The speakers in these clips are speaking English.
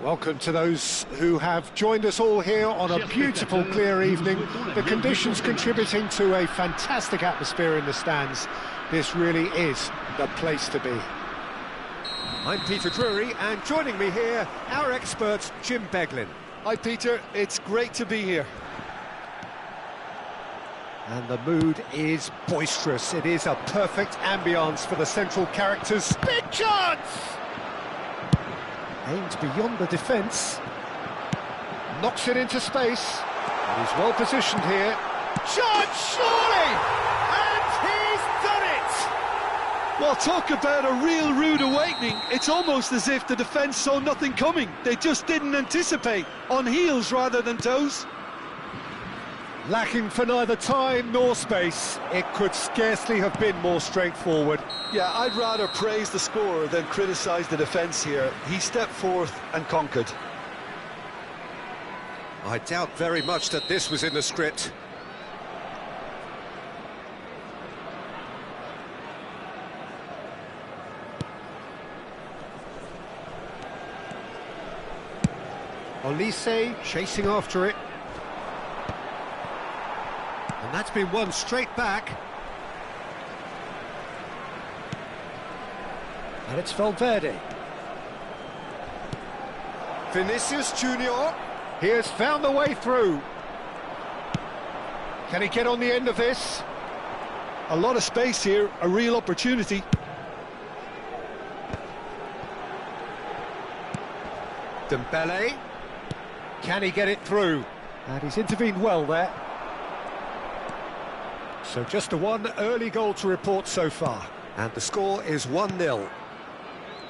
Welcome to those who have joined us all here on a beautiful, clear evening. The conditions contributing to a fantastic atmosphere in the stands. This really is the place to be. I'm Peter Drury, and joining me here, our expert, Jim Beglin. Hi Peter, it's great to be here. And the mood is boisterous. It is a perfect ambience for the central characters. Big chance! Aimed beyond the defence. Knocks it into space. And he's well positioned here. Chance, surely! And he's done it! Well, talk about a real rude awakening. It's almost as if the defence saw nothing coming. They just didn't anticipate. On heels rather than toes. Lacking for neither time nor space. It could scarcely have been more straightforward. Yeah, I'd rather praise the scorer than criticise the defence here. He stepped forth and conquered. I doubt very much that this was in the script. Olise chasing after it. And that's been won straight back. And it's Valverde. Vinicius Junior. He has found the way through. Can he get on the end of this? A lot of space here, a real opportunity. Dembele. Can he get it through? And he's intervened well there. So just a one early goal to report so far. And the score is 1-0.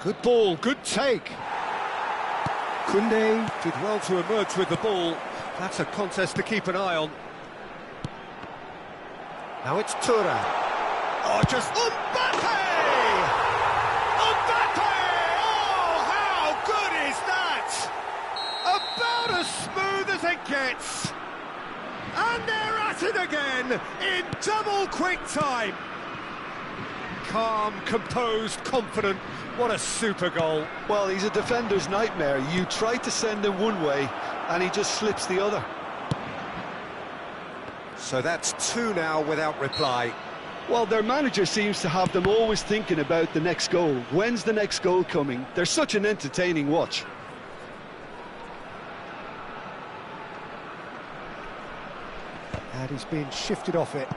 Good ball, good take. Koundé did well to emerge with the ball. That's a contest to keep an eye on. Now it's Thuram. Oh, just Mbappe! Mbappe! Oh, how good is that? About as smooth as it gets. And they're at it again in double quick time. Calm, composed, confident. What a super goal. Well, he's a defender's nightmare. You try to send him one way and he just slips the other. So that's two now without reply. Well, their manager seems to have them always thinking about the next goal. When's the next goal coming? They're such an entertaining watch. And he's been shifted off it.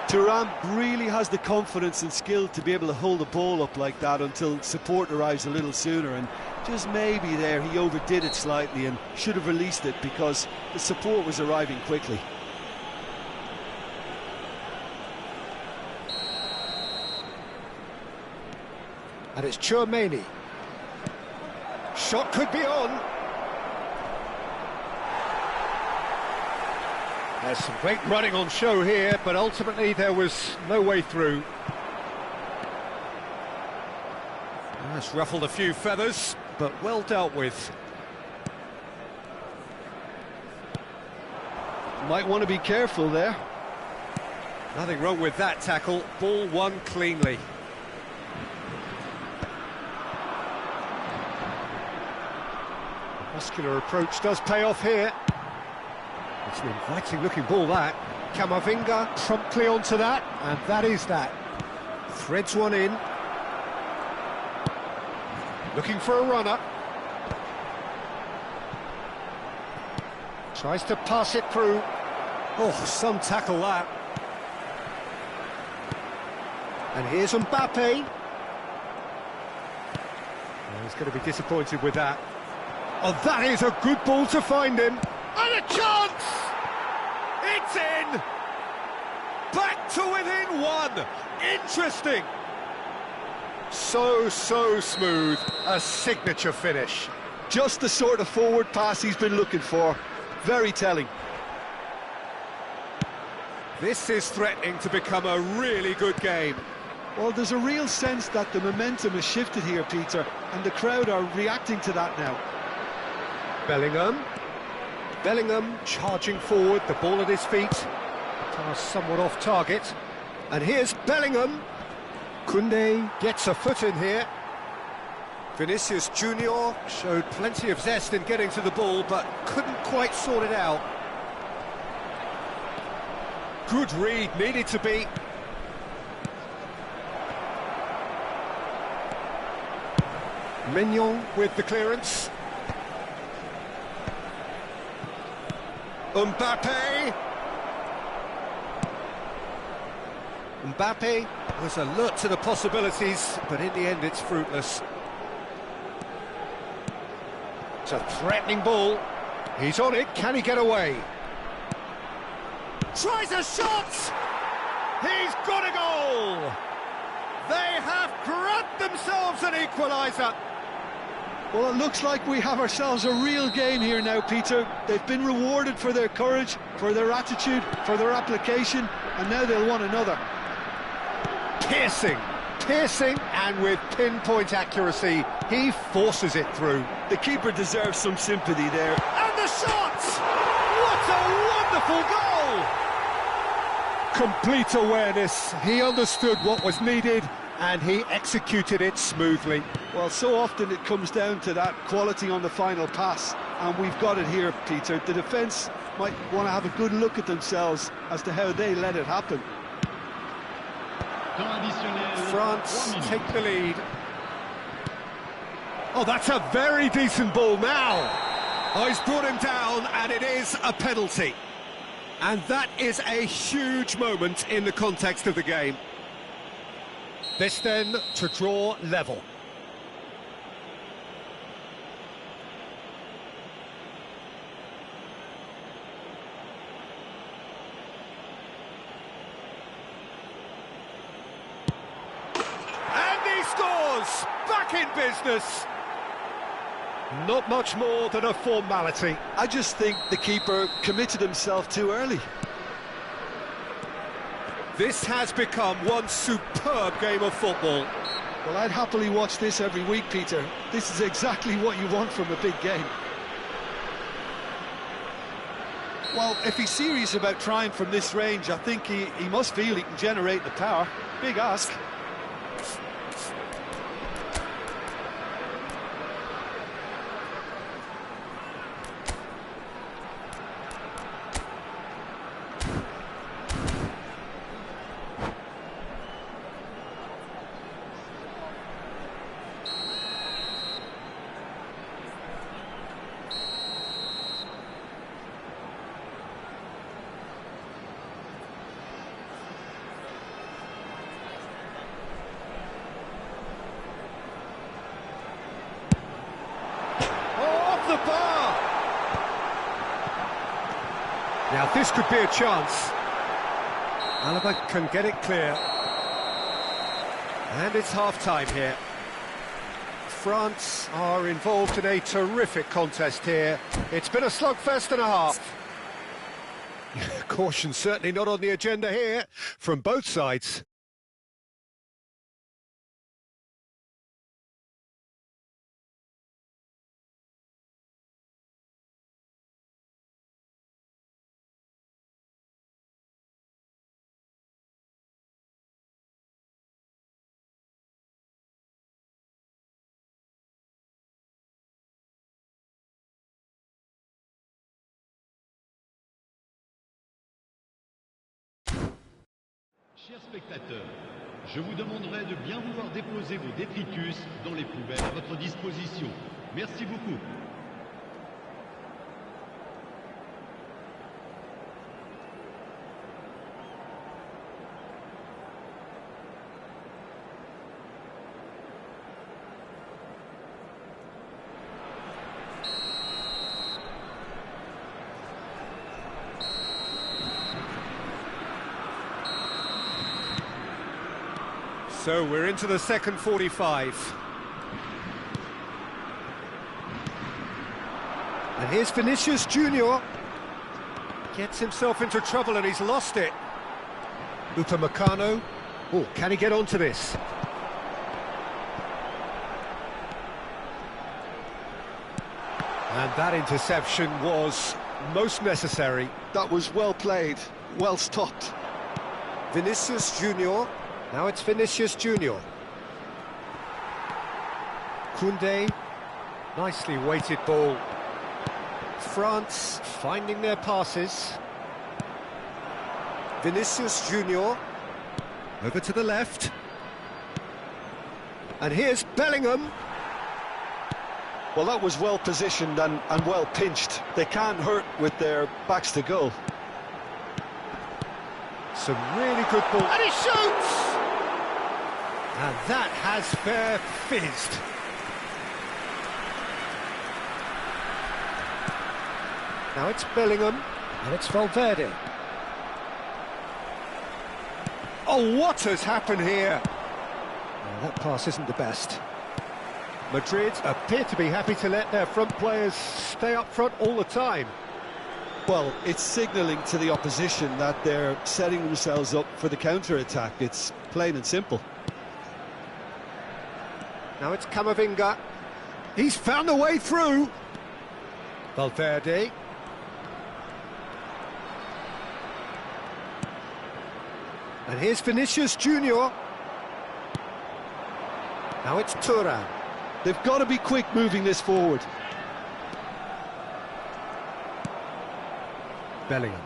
Thuram really has the confidence and skill to be able to hold the ball up like that until support arrives a little sooner, and just maybe there he overdid it slightly and should have released it because the support was arriving quickly. And it's Tchouaméni. Shot could be on. There's some great running on show here, but ultimately there was no way through. That's ruffled a few feathers, but well dealt with. Might want to be careful there. Nothing wrong with that tackle. Ball won cleanly. Muscular approach does pay off here. It's an inviting looking ball that. Camavinga promptly onto that, and that is that. Threads one in. Looking for a runner. Tries to pass it through. Oh, some tackle that. And here's Mbappe. Oh, he's going to be disappointed with that. Oh, that is a good ball to find him. And a chance! It's in! Back to within one! Interesting! So smooth. A signature finish. Just the sort of forward pass he's been looking for. Very telling. This is threatening to become a really good game. Well, there's a real sense that the momentum has shifted here, Peter, and the crowd are reacting to that now. Bellingham charging forward, the ball at his feet. Pass somewhat off target. And here's Bellingham. Koundé gets a foot in here. Vinicius Junior showed plenty of zest in getting to the ball, but couldn't quite sort it out. Good read, needed to be. Mignon with the clearance. Mbappe. Mbappe was alert to the possibilities, but in the end it's fruitless. It's a threatening ball. He's on it, can he get away? Tries a shot! He's got a goal! They have grabbed themselves an equaliser. Well, it looks like we have ourselves a real game here now, Peter. They've been rewarded for their courage, for their attitude, for their application, and now they'll want another. Piercing, and with pinpoint accuracy, he forces it through. The keeper deserves some sympathy there. And the shot! What a wonderful goal! Complete awareness, he understood what was needed, and he executed it smoothly. Well, so often it comes down to that quality on the final pass, and we've got it here, Peter. The defence might want to have a good look at themselves as to how they let it happen. France take the lead. Oh, that's a very decent ball now. Oh, he's brought him down, and it is a penalty. And that is a huge moment in the context of the game. This then to draw level. And he scores! Back in business! Not much more than a formality. I just think the keeper committed himself too early. This has become one superb game of football. Well, I'd happily watch this every week, Peter. This is exactly what you want from a big game. Well, if he's serious about trying from this range, I think he must feel he can generate the power. Big ask. The bar! Now this could be a chance. Alaba can get it clear. And it's half-time here. France are involved in a terrific contest here. It's been a slugfest and a half. Caution certainly not on the agenda here from both sides. Chers spectateurs, je vous demanderai de bien vouloir déposer vos détritus dans les poubelles à votre disposition. Merci beaucoup. So we're into the second 45. And here's Vinicius Junior. Gets himself into trouble and he's lost it. Upamecano. Oh, can he get onto this? And that interception was most necessary. That was well played. well stopped. Vinicius Junior. Now it's Vinicius Junior. Koundé. Nicely weighted ball. France finding their passes. Vinicius Junior. Over to the left. And here's Bellingham. Well, that was well positioned and well pinched. They can't hurt with their backs to goal. Some really good ball. And he shoots! And that has fair fizzed. Now it's Bellingham. And it's Valverde. Oh, what has happened here? Oh, that pass isn't the best. Madrid appear to be happy to let their front players stay up front all the time. Well, it's signalling to the opposition that they're setting themselves up for the counter-attack. It's plain and simple. Now it's Camavinga. He's found a way through. Valverde. And here's Vinicius Junior. Now it's Thuram. They've got to be quick moving this forward. Bellingham.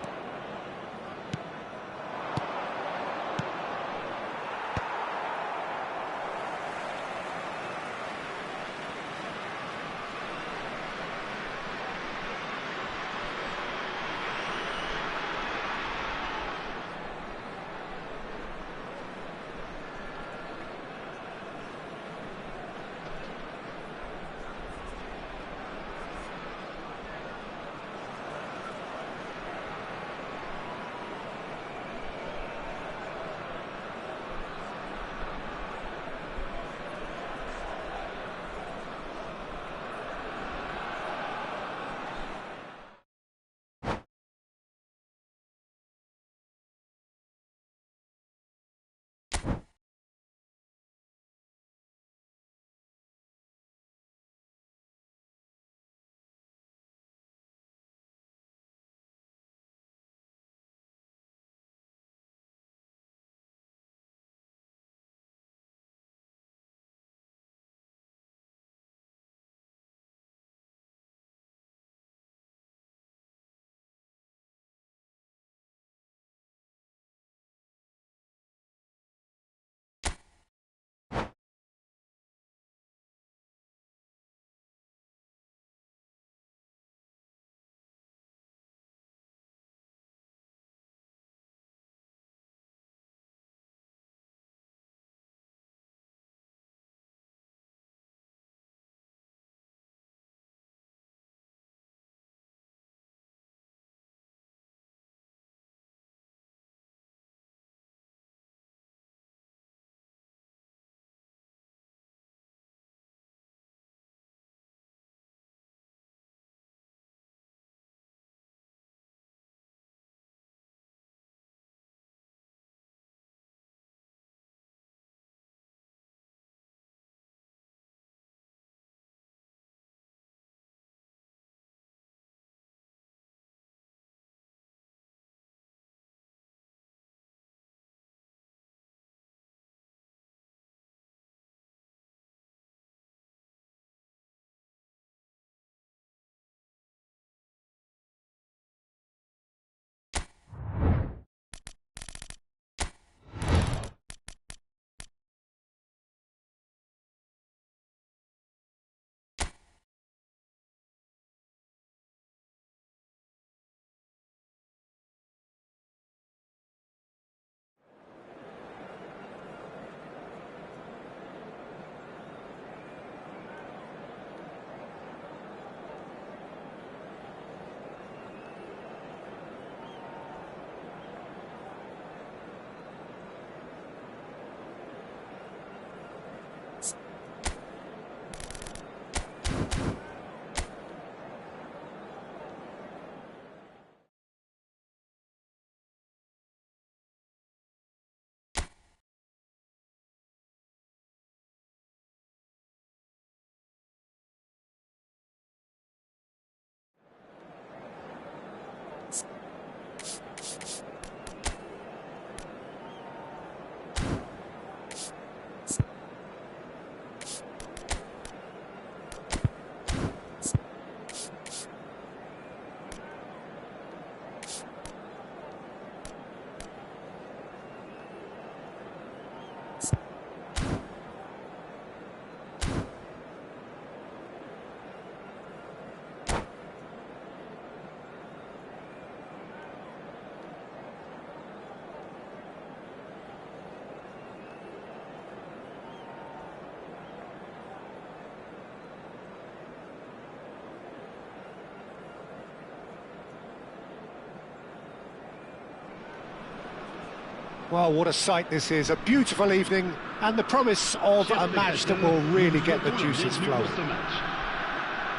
Well, what a sight this is, a beautiful evening, and the promise of a match that will really get the juices flowing.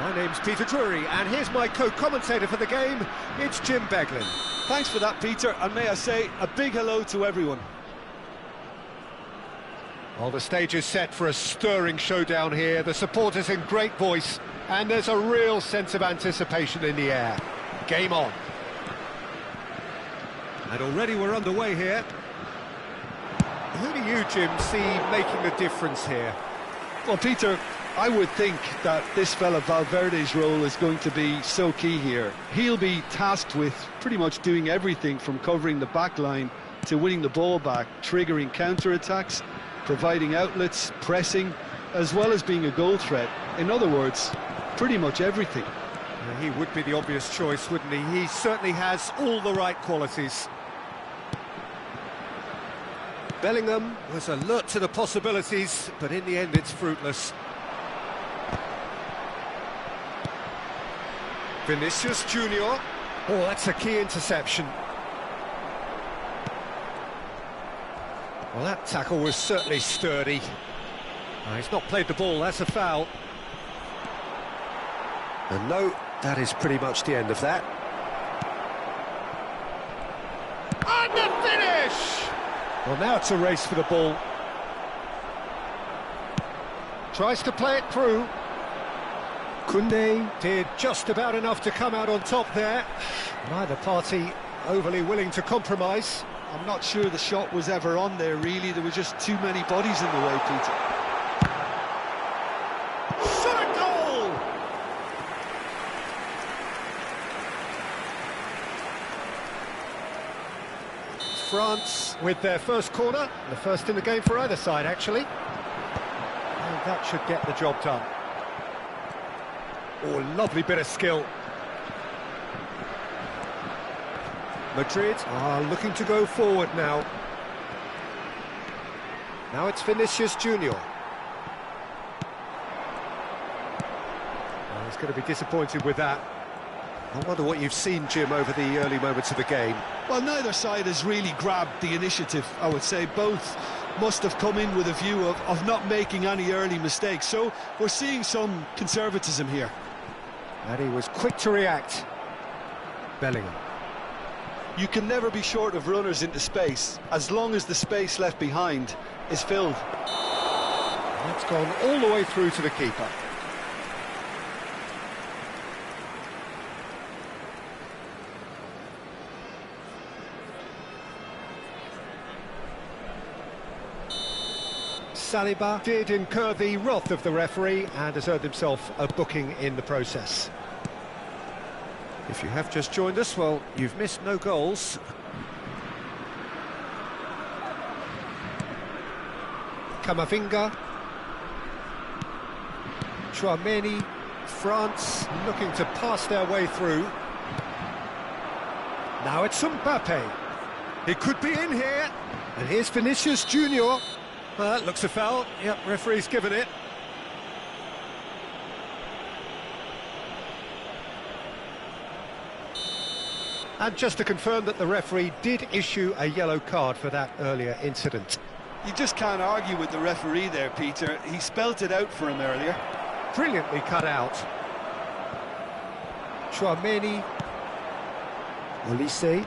My name's Peter Drury, and here's my co-commentator for the game, it's Jim Beglin. Thanks for that, Peter, and may I say a big hello to everyone. Well, the stage is set for a stirring showdown here, the supporters in great voice, and there's a real sense of anticipation in the air. Game on. And already we're underway here. Who do you, Jim, see making the difference here? Well, Peter, I would think that this fella Valverde's role is going to be so key here. He'll be tasked with pretty much doing everything from covering the back line to winning the ball back, triggering counter-attacks, providing outlets, pressing, as well as being a goal threat. In other words, pretty much everything. Yeah, he would be the obvious choice, wouldn't he? He certainly has all the right qualities. Bellingham was alert to the possibilities, but in the end it's fruitless. Vinicius Junior. Oh, that's a key interception. Well, that tackle was certainly sturdy. He's not played the ball, that's a foul. And no, that is pretty much the end of that. And the finish! Well, now it's a race for the ball. Tries to play it through. Koundé did just about enough to come out on top there. Neither party overly willing to compromise. I'm not sure the shot was ever on there, really. There were just too many bodies in the way, Peter. Shot a goal! France with their first corner, the first in the game for either side, actually. And that should get the job done. Oh, lovely bit of skill. Madrid are looking to go forward now. Now it's Vinicius Junior. Well, he's going to be disappointed with that. I wonder what you've seen, Jim, over the early moments of the game. Well, neither side has really grabbed the initiative, I would say. Both must have come in with a view of not making any early mistakes. So we're seeing some conservatism here. And he was quick to react. Bellingham. You can never be short of runners into space, as long as the space left behind is filled. That's gone all the way through to the keeper. Saliba did incur the wrath of the referee and has earned himself a booking in the process. If you have just joined us, well, you've missed no goals. Camavinga. Chouameni. France looking to pass their way through. Now it's Mbappe. He could be in here. And here's Vinicius Junior. Well, that looks a foul. Yep, referee's given it. And just to confirm that the referee did issue a yellow card for that earlier incident. You just can't argue with the referee there, Peter. He spelt it out for him earlier. Brilliantly cut out. Chouameni. Olise.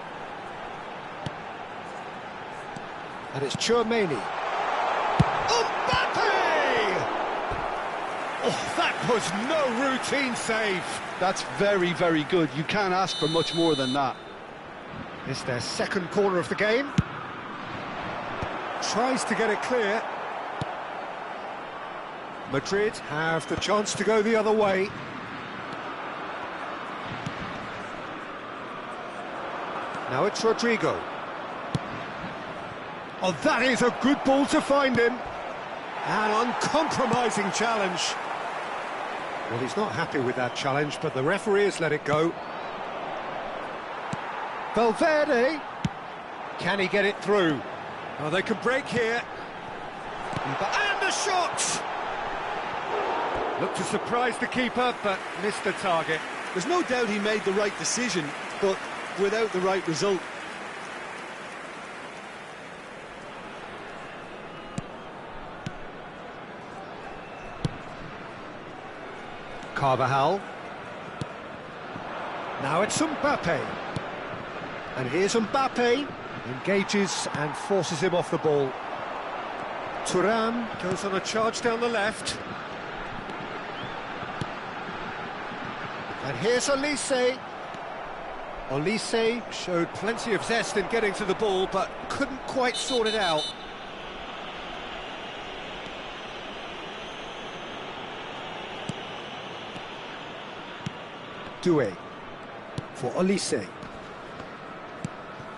And it's Chouameni. Mbappe! Oh, that was no routine save. That's very, very good. You can't ask for much more than that. It's their second corner of the game. Tries to get it clear. Madrid have the chance to go the other way. Now it's Rodrigo. Oh, that is a good ball to find him. An uncompromising challenge. Well, he's not happy with that challenge, but the referee has let it go. Valverde. Can he get it through? Oh, they can break here. And the shot! Looked to surprise the keeper, but missed the target. There's no doubt he made the right decision, but without the right result. Carvajal. Now it's Mbappe. And here's Mbappe. Engages and forces him off the ball. Thuram goes on a charge down the left. And here's Olise. Olise showed plenty of zest in getting to the ball, but couldn't quite sort it out. Doué for Olise.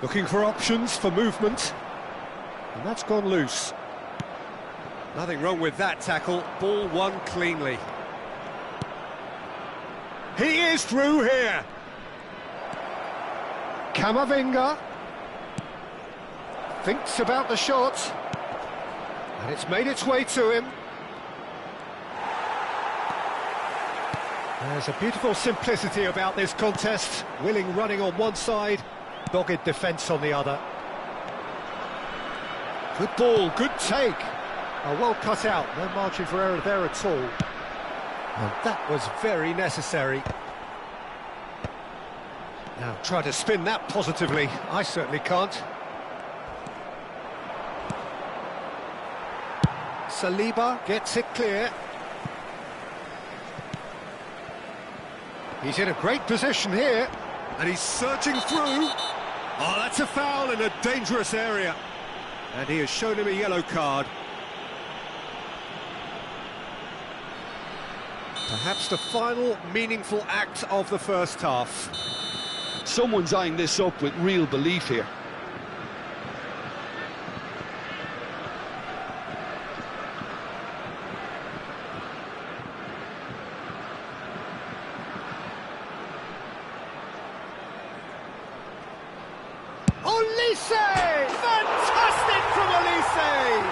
Looking for options for movement. And that's gone loose. Nothing wrong with that tackle. Ball won cleanly. He is through here. Camavinga thinks about the shot, and it's made its way to him. There's a beautiful simplicity about this contest. Willing running on one side, dogged defence on the other. Good ball, good take. Well cut out, no margin for error there at all. And that was very necessary. Now try to spin that positively. I certainly can't. Saliba gets it clear. He's in a great position here, and he's searching through. Oh, that's a foul in a dangerous area. And he has shown him a yellow card. Perhaps the final meaningful act of the first half. Someone's eyeing this up with real belief here. Olise! Fantastic from Olise!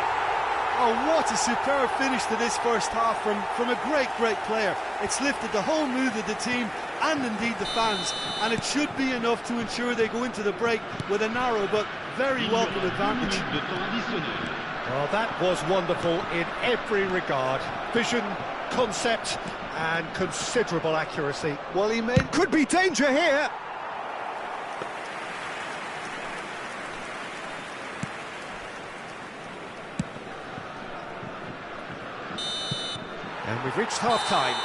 Oh, what a superb finish to this first half from a great player. It's lifted the whole mood of the team and indeed the fans, and it should be enough to ensure they go into the break with a narrow but very welcome advantage. Well, that was wonderful in every regard. Vision, concept and considerable accuracy. Well, he made... Could be danger here! And we've reached half-time.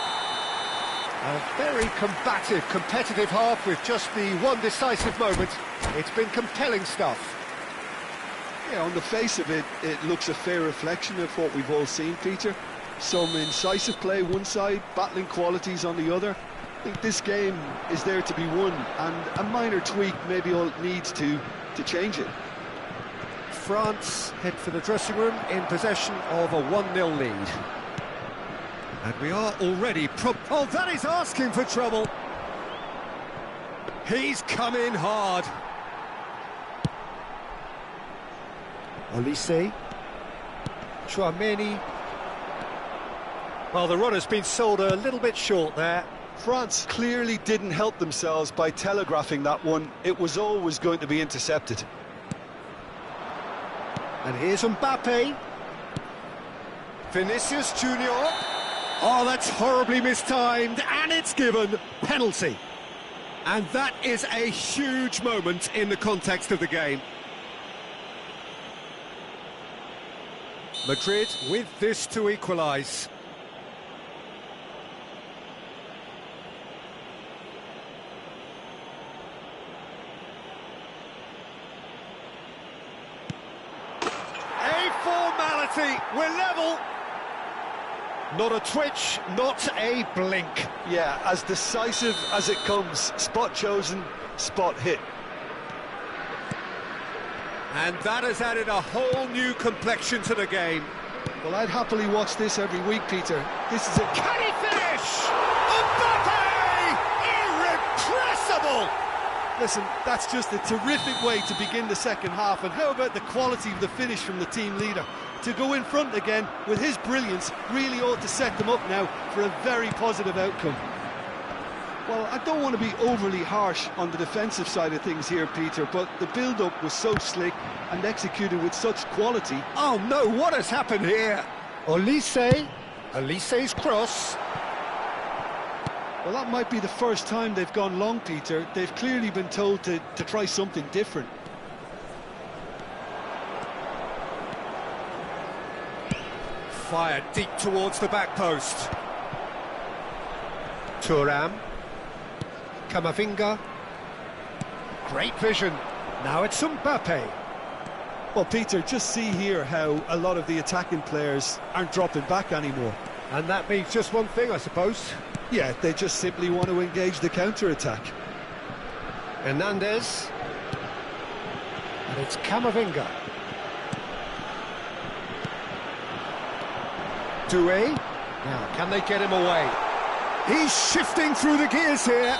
A very combative, competitive half with just the one decisive moment. It's been compelling stuff. Yeah, on the face of it, it looks a fair reflection of what we've all seen, Peter. Some incisive play one side, battling qualities on the other. I think this game is there to be won, and a minor tweak maybe all it needs to change it. France head for the dressing room in possession of a 1-0 lead. And we are already oh, that is asking for trouble. He's come in hard. Olise. Chouameni. Well, the run has been sold a little bit short there. France clearly didn't help themselves by telegraphing that one. It was always going to be intercepted. And here's Mbappe. Vinicius Junior. Oh, that's horribly mistimed, and it's given. Penalty. And that is a huge moment in the context of the game. Madrid with this to equalise. A formality, we're level. Not a twitch, not a blink. Yeah, as decisive as it comes. Spot chosen, spot hit. And that has added a whole new complexion to the game. Well, I'd happily watch this every week, Peter. This is a... Can he finish? Mbappe! Irrepressible! Listen, that's just a terrific way to begin the second half. And how about the quality of the finish from the team leader? To go in front again with his brilliance really ought to set them up now for a very positive outcome. Well, I don't want to be overly harsh on the defensive side of things here, Peter, but the build-up was so slick and executed with such quality. Oh no, what has happened here? Olise's cross. Well, that might be the first time they've gone long, Peter. They've clearly been told to try something different. Fired deep towards the back post. Thuram. Camavinga. Great vision. Now it's Mbappe. Well, Peter, just see here how a lot of the attacking players aren't dropping back anymore. And that means just one thing, I suppose. Yeah, they just simply want to engage the counter-attack. Hernandez. And it's Camavinga. Doué. Now, can they get him away? He's shifting through the gears here.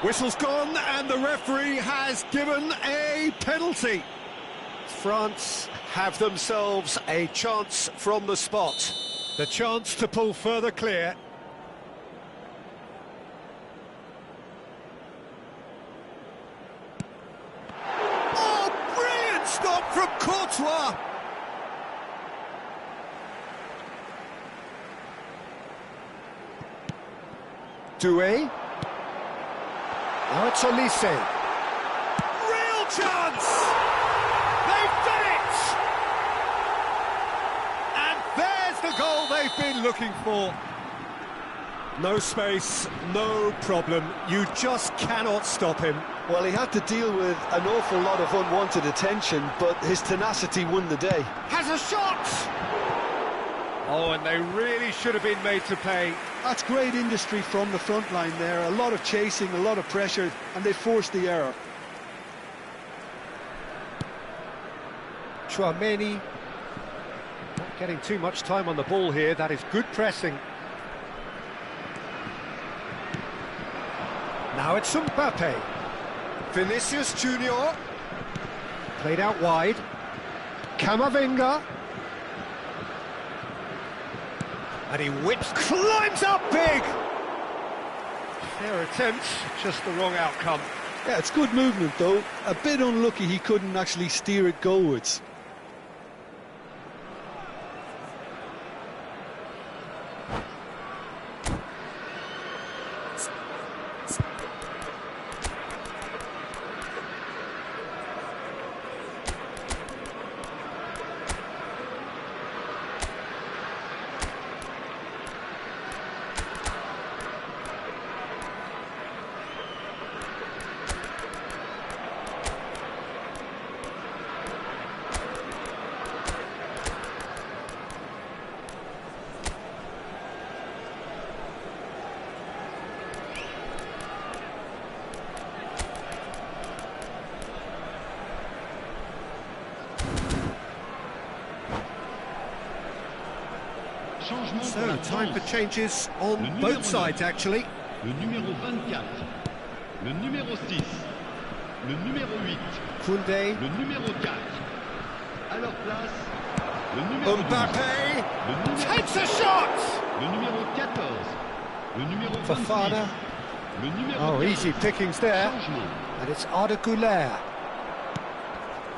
Whistle's gone and the referee has given a penalty. France have themselves a chance from the spot. The chance to pull further clear. Oh, brilliant stop from Courtois. Doué. Now it's Olise. Real chance! They've done it! And there's the goal they've been looking for. No space, no problem. You just cannot stop him. Well, he had to deal with an awful lot of unwanted attention, but his tenacity won the day. Has a shot! Oh, and they really should have been made to pay. That's great industry from the front line there. A lot of chasing, a lot of pressure, and they forced the error. Tchouaméni. Not getting too much time on the ball here. That is good pressing. Now it's Mbappe. Vinicius Junior. Played out wide. Camavinga. And he whips, climbs up big! Fair attempt, just the wrong outcome. Yeah, it's good movement though. A bit unlucky he couldn't actually steer it goalwards. So, time for changes on both sides, actually. Le numéro 24, le numéro 6, le numéro 8, Koundé. le numéro 4. À leur place, le numéro 12, Mbappe le numéro takes a shot! le numéro 14, le numéro 26, Fofana. le numéro Oh, 15. easy pickings there. Changement. And it's Arda Güler.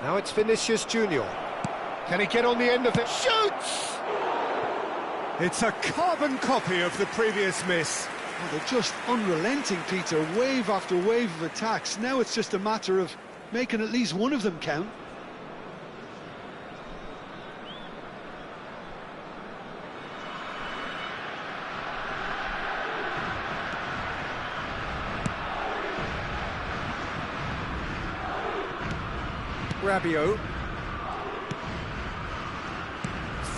Now it's Vinicius Junior. Can he get on the end of it? Shoots! It's a carbon copy of the previous miss. Oh, they're just unrelenting, Peter. Wave after wave of attacks. Now it's just a matter of making at least one of them count. Rabiot.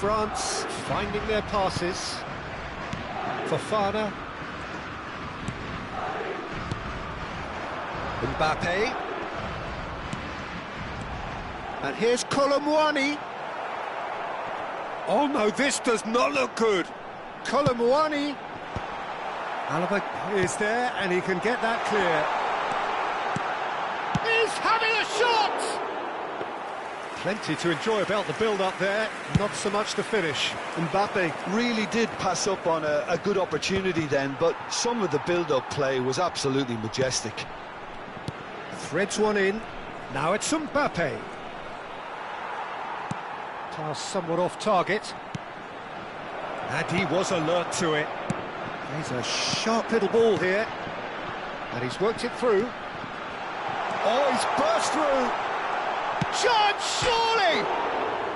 France finding their passes. Fofana. Mbappe. And here's Colomwani. Oh no, this does not look good. Colomwani. Alaba is there and he can get that clear. He's having a shot! Plenty to enjoy about the build-up there, not so much the finish. Mbappe really did pass up on a good opportunity then, but some of the build-up play was absolutely majestic. Threads one in, now it's Mbappe. Pass somewhat off target. And he was alert to it. He's a sharp little ball here, and he's worked it through. Oh, he's burst through! Chance, surely!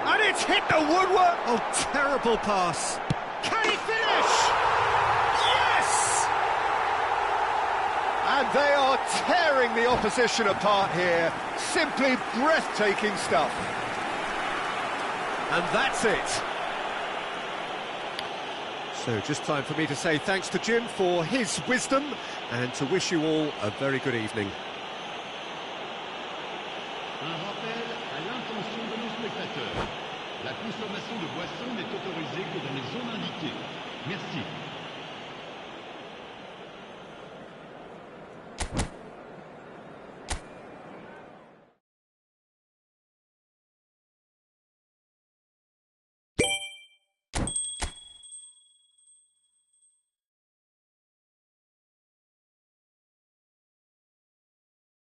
And it's hit the woodwork! Oh, terrible pass. Can he finish? Yes! And they are tearing the opposition apart here. Simply breathtaking stuff. And that's it. So just time for me to say thanks to Jim for his wisdom and to wish you all a very good evening. Un rappel à l'intention de nos spectateurs. La consommation de boissons n'est autorisée que dans les zones indiquées. Merci.